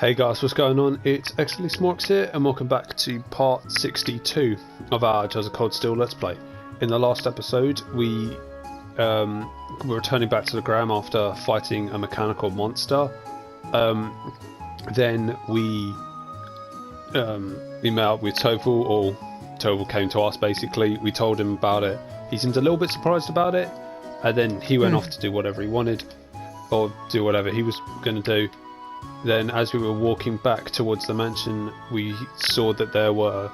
Hey guys, what's going on? It's xdeadlysmoorex here, and welcome back to part 62 of our Joseph Cold Steel Let's Play. In the last episode, we were returning back to the Gram after fighting a mechanical monster. Then we met up with Toval, or Toval came to us basically. We told him about it. He seemed a little bit surprised about it, and then he went off to do whatever he wanted, or do whatever he was going to do. Then as we were walking back towards the mansion, we saw that there was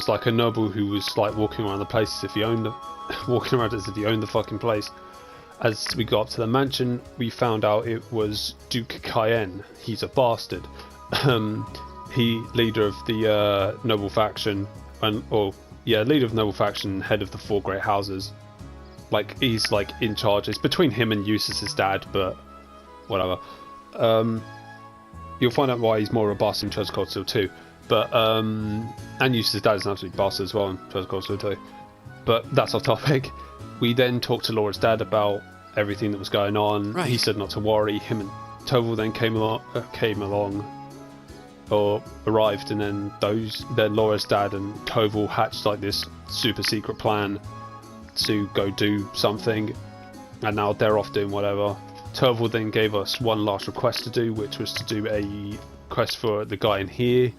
like a noble who was like walking around the place as if he owned the fucking place. As we got up to the mansion, we found out it was Duke Cayenne. He's a bastard. Leader of the noble faction, leader of the noble faction, head of the four great houses. Like, he's like in charge. It's between him and Eustace's dad, but whatever. You'll find out why he's more robust in Joseph Cold Steel 2. But and Eustace's dad is an absolute bastard as well in Joseph Cold Steel 2. But that's off topic. We then talked to Laura's dad about everything that was going on. Right. He said not to worry. Him and Toval then arrived, and then Laura's dad and Toval hatched like this super secret plan to go do something, and now they're off doing whatever. Toval then gave us one last request to do, which was to do a quest for the guy in here,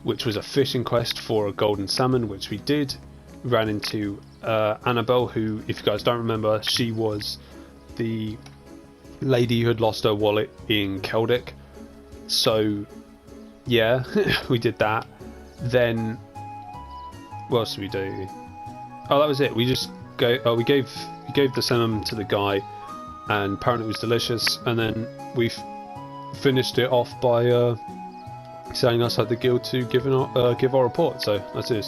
which was a fishing quest for a golden salmon, which we did. We ran into Annabelle, who, if you guys don't remember, she was the lady who had lost her wallet in Keldic. So, yeah, we did that. Then, what else did we do? Oh, that was it. We just we gave the salmon to the guy, and apparently it was delicious. And then we finished it off by saying us at the guild to give our report. So that's it.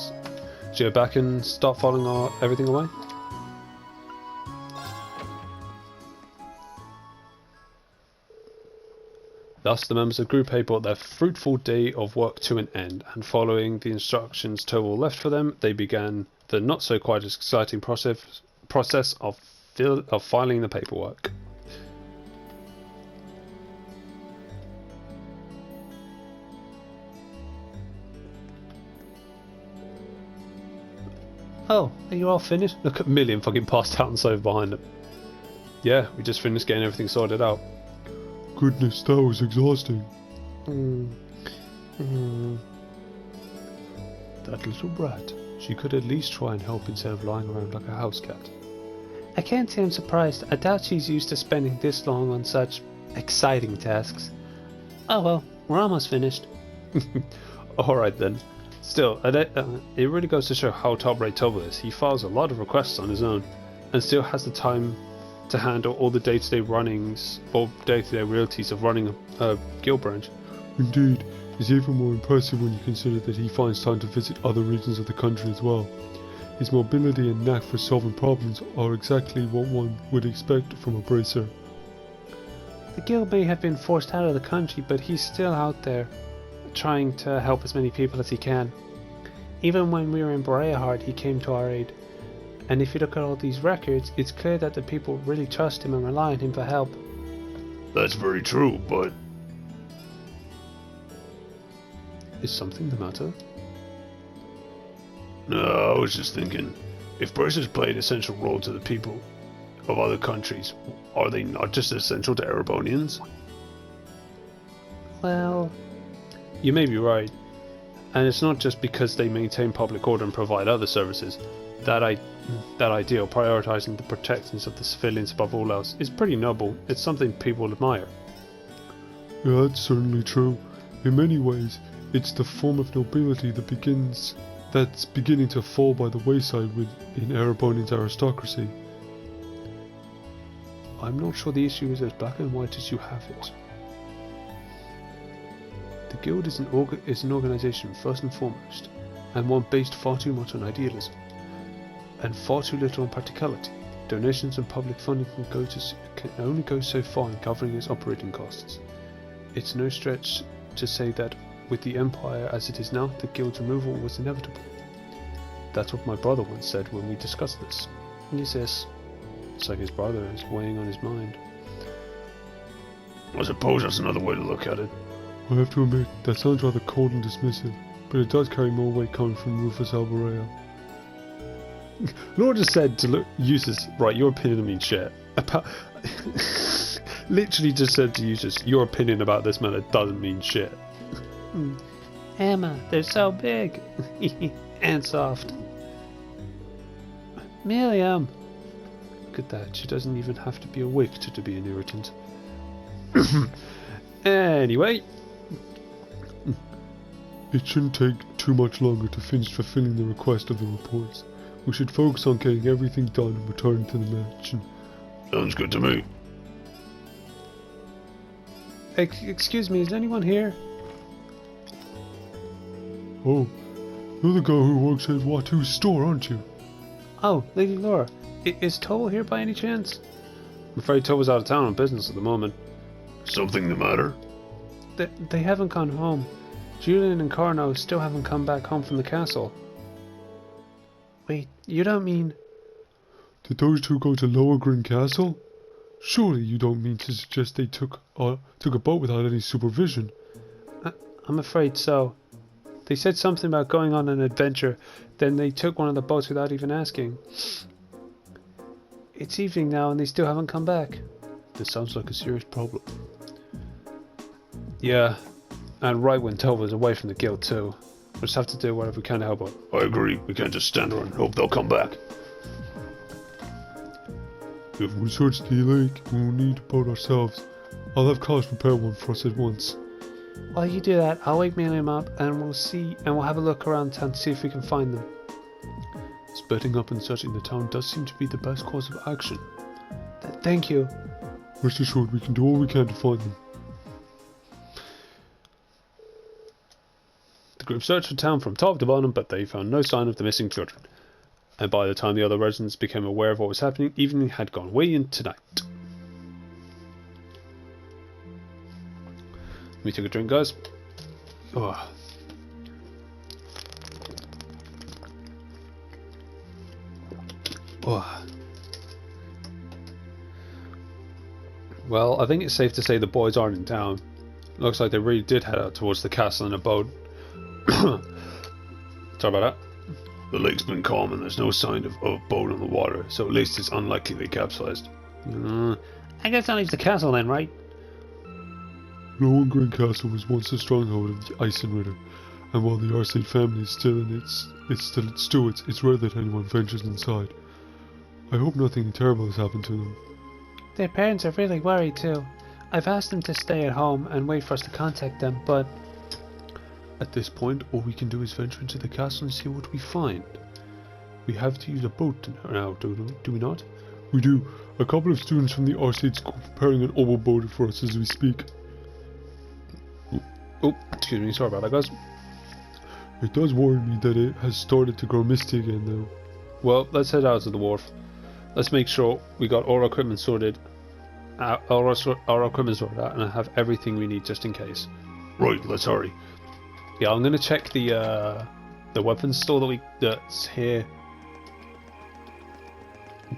Should we go back and start filing everything away? Thus, the members of Group A brought their fruitful day of work to an end, and following the instructions Toval left for them, they began the not so quite as exciting process of filing the paperwork. Oh, are you all finished? Look at Million fucking passed out on the sofa behind him. Yeah, we just finished getting everything sorted out. Goodness, that was exhausting. That little brat. She could at least try and help instead of lying around like a house cat. I can't say I'm surprised. I doubt she's used to spending this long on such exciting tasks. Oh well, we're almost finished. Alright then. Still, it really goes to show how top-rate Toval is. He files a lot of requests on his own, and still has the time to handle all the day-to-day runnings, or day-to-day realities of running a guild branch. Indeed, it's even more impressive when you consider that he finds time to visit other regions of the country as well. His mobility and knack for solving problems are exactly what one would expect from a bracer. The guild may have been forced out of the country, but he's still out there, trying to help as many people as he can. Even when we were in Boreahard, he came to our aid. And if you look at all these records, it's clear that the people really trust him and rely on him for help. That's very true, but... Is something the matter? No, I was just thinking, if bracers play an essential role to the people of other countries, are they not just essential to Erebonians? Well, you may be right. And it's not just because they maintain public order and provide other services. That ideal, prioritizing the protections of the civilians above all else, is pretty noble. It's something people admire. Yeah, that's certainly true. In many ways, it's the form of nobility that's beginning to fall by the wayside in Erebonian's aristocracy. I'm not sure the issue is as black and white as you have it. The Guild is an organization first and foremost, and one based far too much on idealism, and far too little on practicality. Donations and public funding can only go so far in covering its operating costs. It's no stretch to say that with the Empire as it is now, the Guild's removal was inevitable. That's what my brother once said when we discussed this. Yes. It's like his brother is weighing on his mind. I suppose that's another way to look at it. I have to admit, that sounds rather cold and dismissive, but it does carry more weight coming from Rufus Alvarado. Laura just said to Eustace, right, your opinion means shit. Literally just said to Eustace, your opinion about this matter doesn't mean shit. Emma, they're so big. And soft. Miriam. Look at that, she doesn't even have to be a witch to be an irritant. Anyway. It shouldn't take too much longer to finish fulfilling the request of the reports. We should focus on getting everything done and returning to the mansion. Sounds good to me. Excuse me, is anyone here? Oh, you're the guy who works at Watu's store, aren't you? Oh, Lady Laura. Is Tobel here by any chance? I'm afraid Tobel's out of town on business at the moment. Something the matter? They haven't gone home. Julian and Carno still haven't come back home from the castle. Wait, you don't mean... Did those two go to Lohengrin Castle? Surely you don't mean to suggest they took a boat without any supervision? I'm afraid so. They said something about going on an adventure, then they took one of the boats without even asking. It's evening now and they still haven't come back. This sounds like a serious problem. Yeah, and right when Tova's away from the guild too. We'll just have to do whatever we can to help her. I agree, we can't just stand around and hope they'll come back. If we search the lake, we will need a boat ourselves. I'll have Klaus prepare one for us at once. While you do that, I'll wake Miriam up and we'll have a look around town to see if we can find them. Splitting up and searching the town does seem to be the best course of action. Thank you. Rest assured, we can do all we can to find them. The group searched the town from top to bottom, but they found no sign of the missing children. And by the time the other residents became aware of what was happening, evening had gone way into night. Let me take a drink, guys. Oh. Oh. Well, I think it's safe to say the boys aren't in town. Looks like they really did head out towards the castle in a boat. Sorry about that. The lake's been calm and there's no sign of a boat on the water, so at least it's unlikely they capsized. I guess that leaves the castle then, right? Lohengrin Castle was once the stronghold of the Eisenritter, and while the Arcade family is still in it's still its stewards, it's rare that anyone ventures inside. I hope nothing terrible has happened to them. Their parents are really worried too. I've asked them to stay at home and wait for us to contact them, but... At this point, all we can do is venture into the castle and see what we find. We have to use a boat now, do we not? We do. A couple of students from the Arcade school preparing an oval boat for us as we speak. Oh, excuse me, sorry about that, guys. It does worry me that it has started to grow misty again now. Well, let's head out to the wharf. Let's make sure we got all our equipment sorted, our equipment sorted out, and have everything we need just in case. Right, let's hurry. Yeah, I'm gonna check the weapons store that's here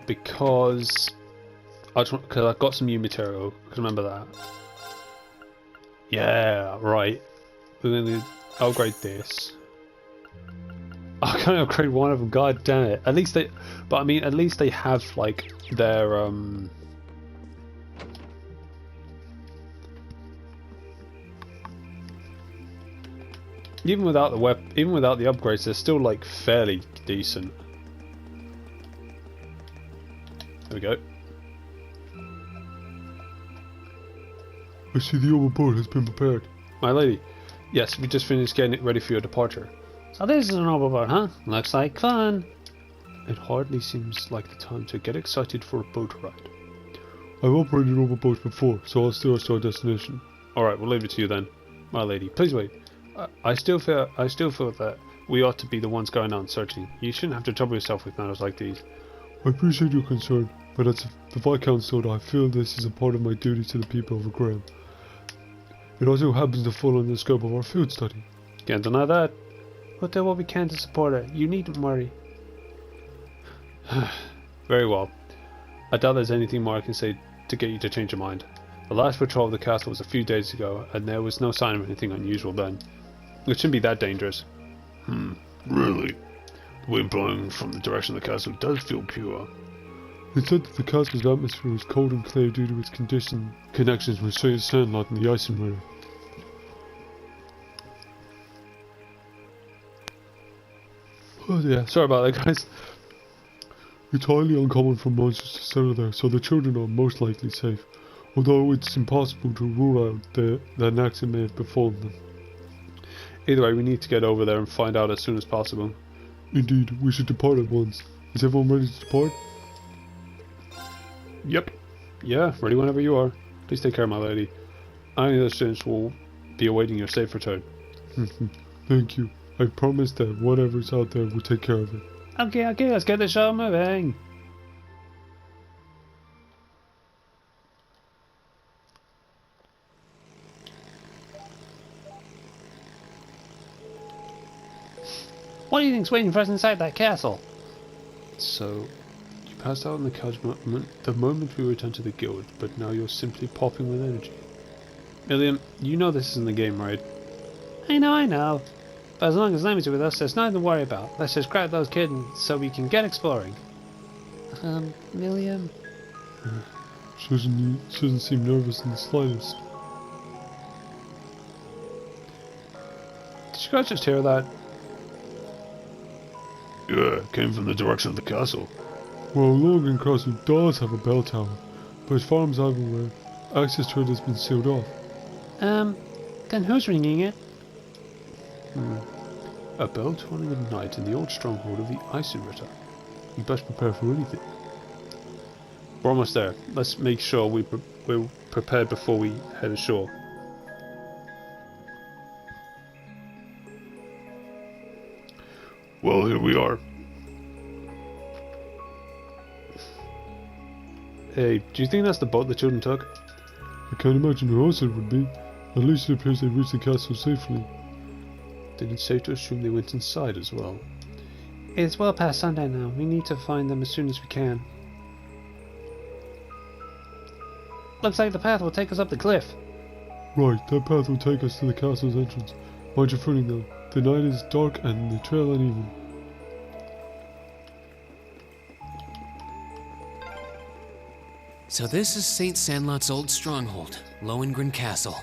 because I've got some new material. Cause remember that. Yeah, right. We're gonna upgrade this. I can only upgrade one of them. God damn it! At least they have like their Even without the upgrades, they're still like fairly decent. There we go. I see the oval boat has been prepared. My lady, yes, we just finished getting it ready for your departure. So this is an oval boat, huh? Looks like fun. It hardly seems like the time to get excited for a boat ride. I've operated oval boats before, so I'll steer us to our destination. Alright, we'll leave it to you then. My lady, please wait. I still feel that we ought to be the ones going out searching. You shouldn't have to trouble yourself with matters like these. I appreciate your concern, but as the Viscount Soda, I feel this is a part of my duty to the people of Graham. It also happens to fall under the scope of our field study. Can't deny that. We'll do what we can to support her. You needn't worry. Very well. I doubt there's anything more I can say to get you to change your mind. The last patrol of the castle was a few days ago, and there was no sign of anything unusual then. It shouldn't be that dangerous. Really? The wind blowing from the direction of the castle does feel pure. It's said that the castle's atmosphere is cold and clear due to its connections with Saint Sandlot and the Icing River. Oh yeah, sorry about that, guys. It's highly uncommon for monsters to settle there, so the children are most likely safe, although it's impossible to rule out that an accident may have befallen them. Either way, we need to get over there and find out as soon as possible. Indeed, we should depart at once. Is everyone ready to depart? Yep. Yeah, ready whenever you are. Please take care, my lady. Any other students will be awaiting your safe return. Thank you. I promise that whatever's out there will take care of it. Okay, let's get the show moving. What do you think's waiting for us inside that castle? So, you passed out on the couch the moment we returned to the guild, but now you're simply popping with energy. William, you know this isn't the game, right? I know. But as long as Lemmy's with us, there's nothing to worry about. Let's just grab those kittens so we can get exploring. William? She doesn't seem nervous in the slightest. Did you guys just hear that? Yeah, it came from the direction of the castle. Well, Lohengrin Castle does have a bell tower, but as far as I'm aware, access to it has been sealed off. Then who's ringing it? A bell tolling at night in the old stronghold of the Eisenritter. You best prepare for anything. We're almost there. Let's make sure we're prepared before we head ashore. Well, here we are. Hey, do you think that's the boat the children took? I can't imagine who else it would be. At least it appears they reached the castle safely. Then it's safe to assume they went inside as well. It's well past sundown now. We need to find them as soon as we can. Looks like the path will take us up the cliff. Right, that path will take us to the castle's entrance. Mind your footing though. The night is dark and the trail uneven. So this is Saint Sandlot's old stronghold, Lohengrin Castle.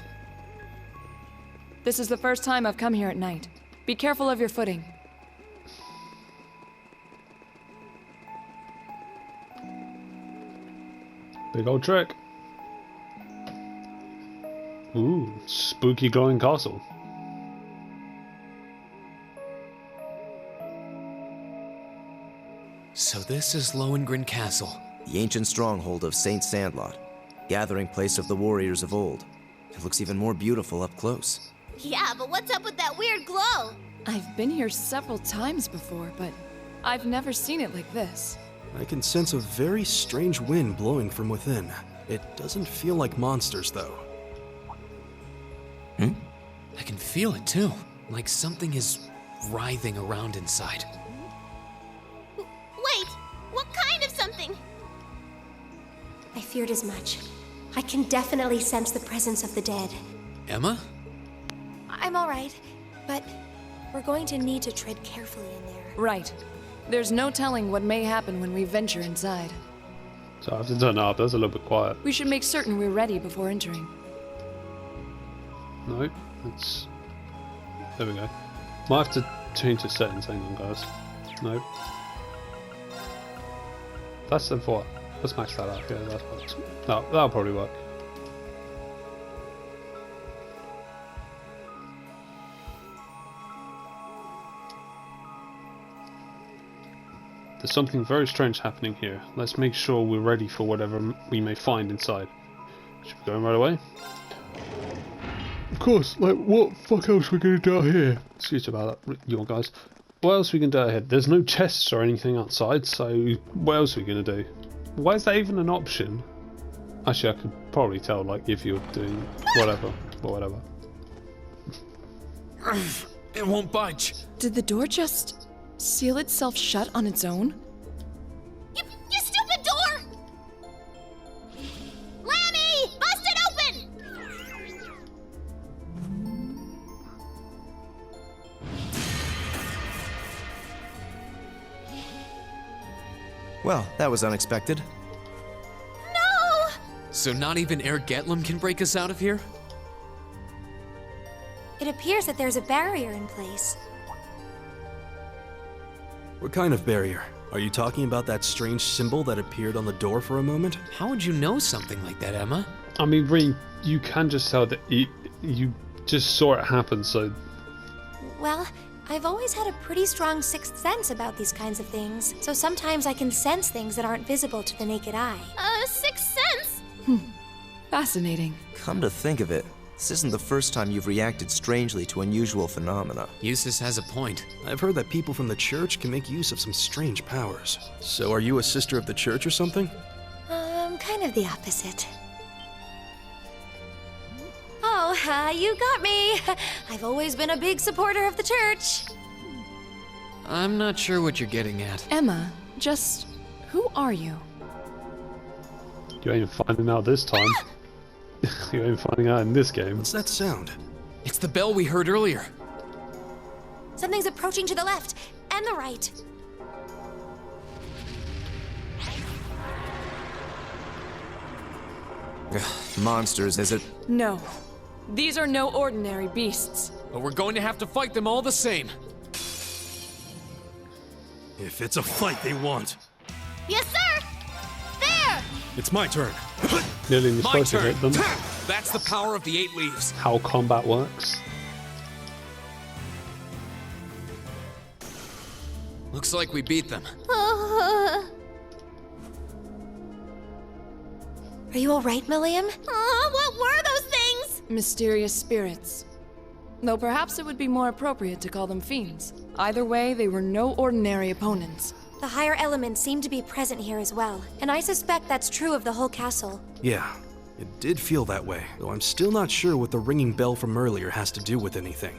This is the first time I've come here at night. Be careful of your footing. Big old trick. Ooh, spooky glowing castle. So this is Lohengrin Castle. The ancient stronghold of Saint Sandlot, gathering place of the warriors of old. It looks even more beautiful up close. Yeah, but what's up with that weird glow? I've been here several times before, but I've never seen it like this. I can sense a very strange wind blowing from within. It doesn't feel like monsters, though. I can feel it too, like something is writhing around inside. Wait, what kind of something? I feared as much. I can definitely sense the presence of the dead. Emma? I'm alright, but we're going to need to tread carefully in there. Right. There's no telling what may happen when we venture inside. So I have to turn up. That's a little bit quiet. We should make certain we're ready before entering. Nope. It's... There we go. Might have to change the settings. Hang on, guys. Nope. That's the what? Let's match that up. Yeah, that's what. No, that'll probably work. There's something very strange happening here. Let's make sure we're ready for whatever we may find inside. Should we go in right away? Of course, like what fuck else we gonna do out here? Excuse about that, you guys. What else are we gonna do ahead? There's no chests or anything outside, so what else are we gonna do? Why is that even an option? Actually, I could probably tell, like, if you're doing whatever, or whatever. It won't budge. Did the door just seal itself shut on its own? You stupid door! Lammy! Bust it Well, that was unexpected. No! So not even Getlum can break us out of here? It appears that there's a barrier in place. What kind of barrier? Are you talking about that strange symbol that appeared on the door for a moment? How would you know something like that, Emma? I mean, Reem, you can just tell that you just saw it happen, so... Well, I've always had a pretty strong sixth sense about these kinds of things, so sometimes I can sense things that aren't visible to the naked eye. Sixth sense? Fascinating. Come to think of it, this isn't the first time you've reacted strangely to unusual phenomena. Eustace has a point. I've heard that people from the church can make use of some strange powers. So are you a sister of the church or something? Kind of the opposite. Oh, you got me. I've always been a big supporter of the church. I'm not sure what you're getting at. Emma, just who are you? You ain't finding out this time. You ain't finding out in this game. What's that sound? It's the bell we heard earlier. Something's approaching to the left and the right. Monsters, is it? No. These are no ordinary beasts. But we're going to have to fight them all the same. If it's a fight they want. Yes, sir! There! It's my turn. Nearly was My supposed to turn. hit them. That's the power of the 8 leaves. How combat works. Looks like we beat them. Are you all right, Milliam? What were those things? Mysterious spirits. Though perhaps it would be more appropriate to call them fiends. Either way, they were no ordinary opponents. The higher elements seem to be present here as well, and I suspect that's true of the whole castle. Yeah, it did feel that way, though I'm still not sure what the ringing bell from earlier has to do with anything.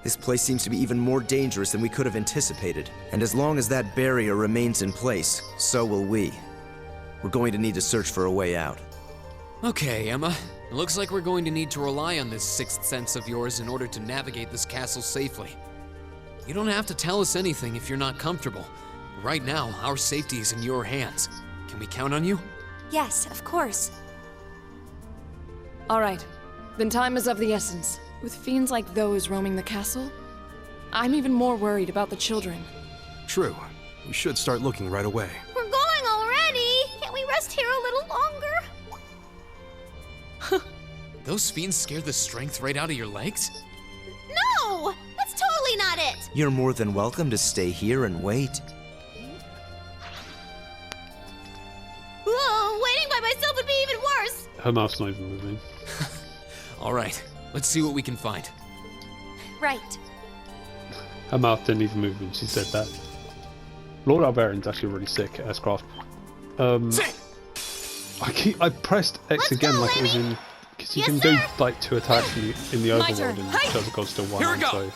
This place seems to be even more dangerous than we could have anticipated. And as long as that barrier remains in place, so will we. We're going to need to search for a way out. Okay, Emma. It looks like we're going to need to rely on this sixth sense of yours in order to navigate this castle safely. You don't have to tell us anything if you're not comfortable. Right now, our safety is in your hands. Can we count on you? Yes, of course. All right. Then time is of the essence. With fiends like those roaming the castle, I'm even more worried about the children. True. We should start looking right away. We're going already! Can't we rest here a little longer? Those fiends scared the strength right out of your legs? No! That's totally not it! You're more than welcome to stay here and wait. Whoa, waiting by myself would be even worse! Her mouth's not even moving. All right, let's see what we can find. Right. Her mouth didn't even move when she said that. Lord Alberian's actually really sick at S-Craft. I pressed X Let's again go, like it was Lemmy. in... Because you Yes, can do sir. like 2 attacks in the My overworld turn. and Hi. Chosen God's still one. Here we go. So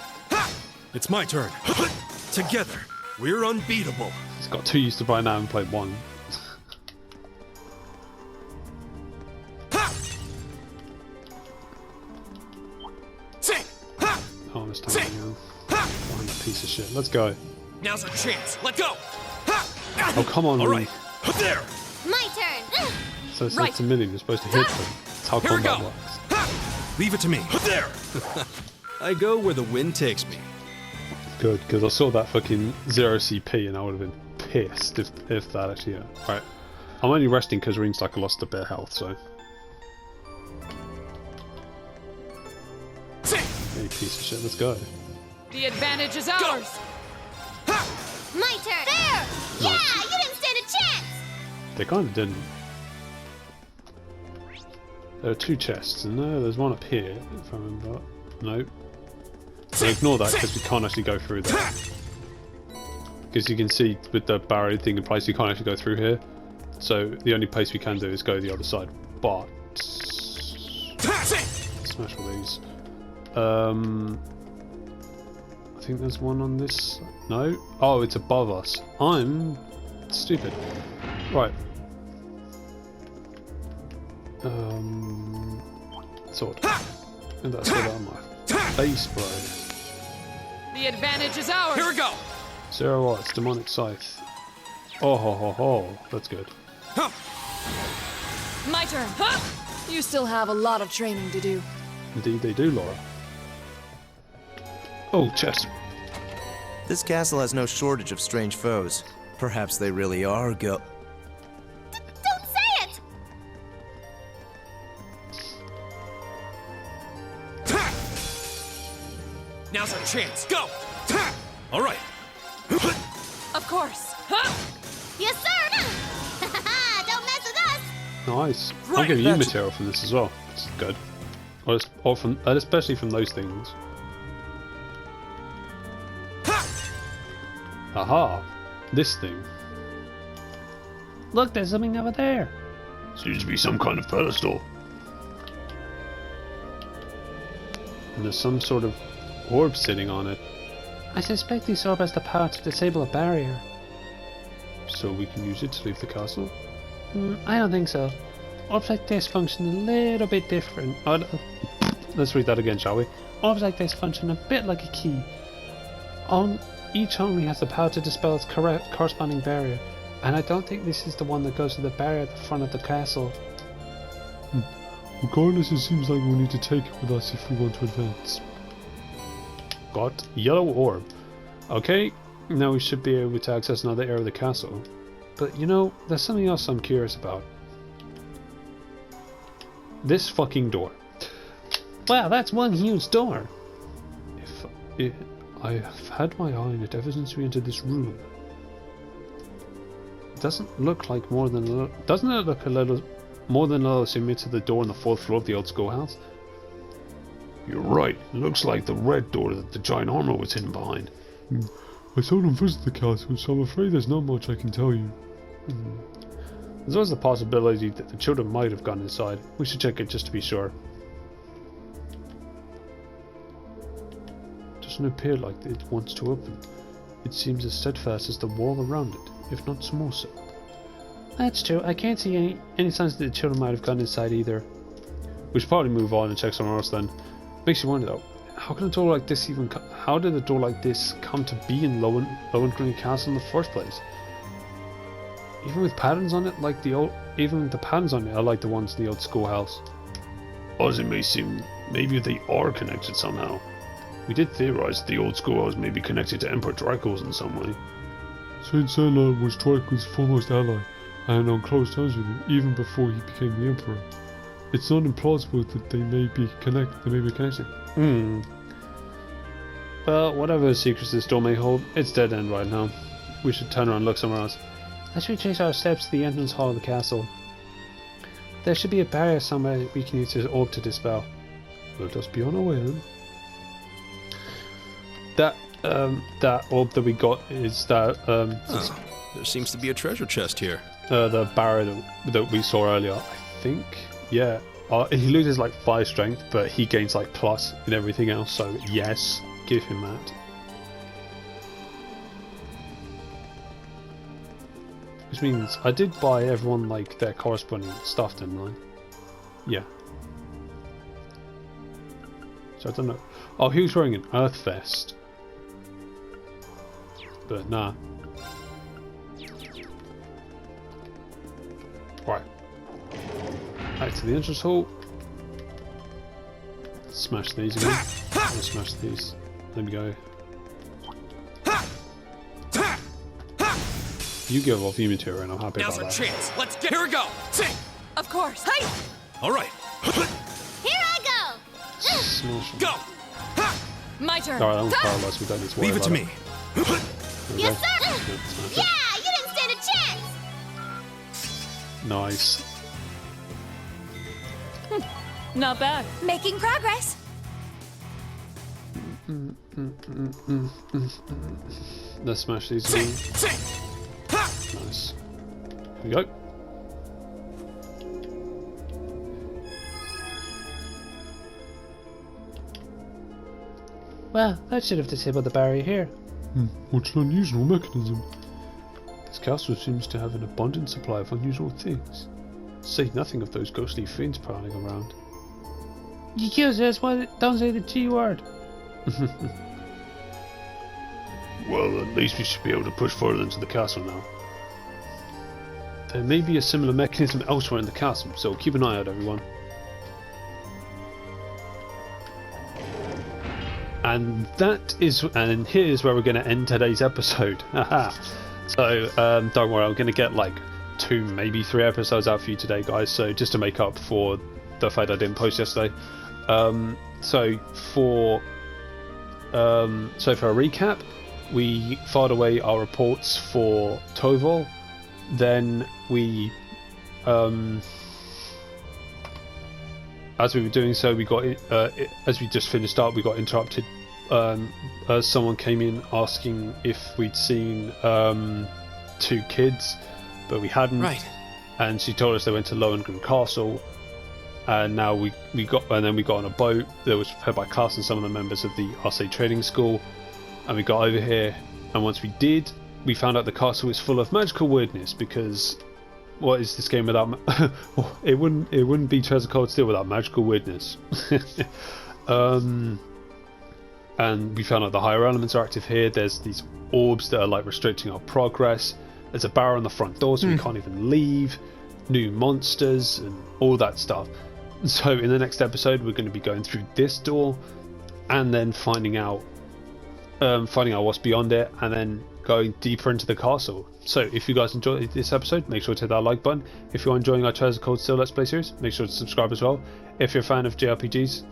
It's my turn. Together, we're unbeatable. he's got 2 used to by now and played 1. Oh, this time now. Find that piece of shit. Let's go. Now's our chance. Let go. Oh, come on, All Lee. right, there. My turn! So it's Right. like a million, you're supposed to hit them. That's how Here we combat go. works. Leave it to me. There. I go where the wind takes me. Good, because I saw that fucking 0 CP and I would have been pissed if that actually... Right. I'm only resting because Reen's like I lost a bit of health, so... Hey, piece of shit, let's go. The advantage is ours! My turn! There! Yeah, you didn't stand a chance! They kind of didn't. There are 2 chests, and there's one up here, if I remember. Nope. So ignore that because we can't actually go through there. Because you can see with the barrier thing in place, you can't actually go through here. So the only place we can do is go the other side. But smash all these. I think there's one on this. No. Oh, it's above us. I'm stupid. Right. Sword. And that's what I'm like. Base blow. The advantage is ours! Here we go. 0 watts, demonic scythe. Oh ho ho ho, that's good. My turn. You still have a lot of training to do. Indeed they do, Laura. Oh, chest. This castle has no shortage of strange foes. Perhaps they really are Don't say it! Now's our chance. Go! All right. Of course. Yes, sir! Don't mess with us! Nice. I'll Right, give you that's- material from this as well. It's good. Or from, especially from those things. Aha! This thing. Look, there's something over there. Seems to be some kind of pedestal. And there's some sort of orb sitting on it. I suspect this orb has the power to disable a barrier. So we can use it to leave the castle? I don't think so. Orbs like this function a little bit different. Let's read that again, shall we? Orbs like this function a bit like a key. Each only has the power to dispel its corresponding barrier, and I don't think this is the one that goes to the barrier at the front of the castle. Regardless, it seems like we'll need to take it with us if we want to advance. Got yellow orb. Okay, now we should be able to access another area of the castle. But you know, there's something else I'm curious about. This fucking door. Wow, that's one huge door. I've had my eye on it ever since we entered this room. It doesn't look like more than a little. Doesn't it look a little more than a little similar to the door on the 4th floor of the old schoolhouse? You're right. It looks like the red door that the giant armor was hidden behind. I seldom visit the castle, so I'm afraid there's not much I can tell you. There's always the possibility that the children might have gone inside. We should check it just to be sure. Doesn't appear like it wants to open. It seems as steadfast as the wall around it, if not more so. That's true. I can't see any signs that the children might have gone inside either. We should probably move on and check somewhere else then. Makes you wonder though, how can a door like this even how did a door like this come to be in Lohengrin Castle in the first place? Even with patterns on it, like the old, even the patterns on it are like the ones in the old schoolhouse. As it may seem, maybe they are connected somehow. We did theorize that the old schoolhouse may be connected to Emperor Draco's in some way. Saint Senlan was Draco's foremost ally, and on close terms with him even before he became the Emperor. It's not implausible that they may be connected. Well, whatever secrets this door may hold, it's dead end right now. We should turn around and look somewhere else. Let's retrace our steps to the entrance hall of the castle. There should be a barrier somewhere we can use this orb to dispel. Let us be on our way then. That orb that we got is that There seems to be a treasure chest here. the barrier that we saw earlier. I think, yeah. He loses like 5 strength, but he gains like plus in everything else. So yes, give him that. Which means I did buy everyone like their corresponding stuff, didn't I? Yeah. So I don't know. Oh, he was wearing an Earth vest. But nah. Right. Back to the entrance hall. Smash these again. I'll smash these. There we go. You give off your material and I'm happy Now's about our that. chance. Let's get. Here we go. Sing. Of course. Hey! All right. Here I go! Smash them. Go. My turn. Alright, I'm paralyzed. We don't need to worry Leave it to about me. There we Yes, go. sir! Yep, smash it. Yeah, you didn't stand a chance! Nice. Not bad. Making progress. Let's smash these again. Sing. Nice. Here we go. Well, that should have disabled the barrier here. What's an unusual mechanism? This castle seems to have an abundant supply of unusual things. Say nothing of those ghostly fiends prowling around. You kids, that's why don't say the G word. Well, at least we should be able to push further into the castle now. there may be a similar mechanism elsewhere in the castle, so keep an eye out, everyone. And here's where we're going to end today's episode. So don't worry, I'm going to get like 2, maybe 3 episodes out for you today, guys. So just to make up for the fact I didn't post yesterday. So for a recap, we filed away our reports for Tovol. Then we, as we were doing so, we got as we just finished up, we got interrupted. Someone came in asking if we'd seen 2 kids, but we hadn't. Right. And she told us they went to Lohengrin Castle. And now we got on a boat that was prepared by Cass and some of the members of the RSA trading school, and we got over here. And once we did, we found out the castle is full of magical weirdness, because what is this game without? it wouldn't be Treasure Cold Steel without magical weirdness. And we found out the higher elements are active here. There's these orbs that are like restricting our progress. There's a barrier on the front door, so we can't even leave. New monsters and all that stuff. So in the next episode, we're going to be going through this door, and then finding out what's beyond it, and then going deeper into the castle. So if you guys enjoyed this episode, make sure to hit that like button. If you're enjoying our Treasure Cold Steel Let's Play series, make sure to subscribe as well. If you're a fan of JRPGs,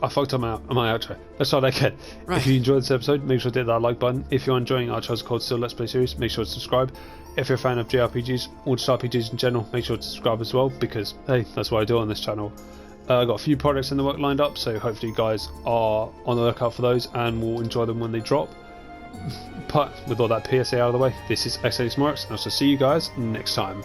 I fucked up my outro. Let's try that again. Right. If you enjoyed this episode, make sure to hit that like button. If you're enjoying our Treasure Cold Steel Let's Play series, make sure to subscribe. If you're a fan of JRPGs, or just RPGs in general, make sure to subscribe as well, because hey, that's what I do on this channel. I've got a few projects in the work lined up, so hopefully you guys are on the lookout for those and will enjoy them when they drop. But with all that PSA out of the way, this is xdeadlysmoorex, and I shall see you guys next time.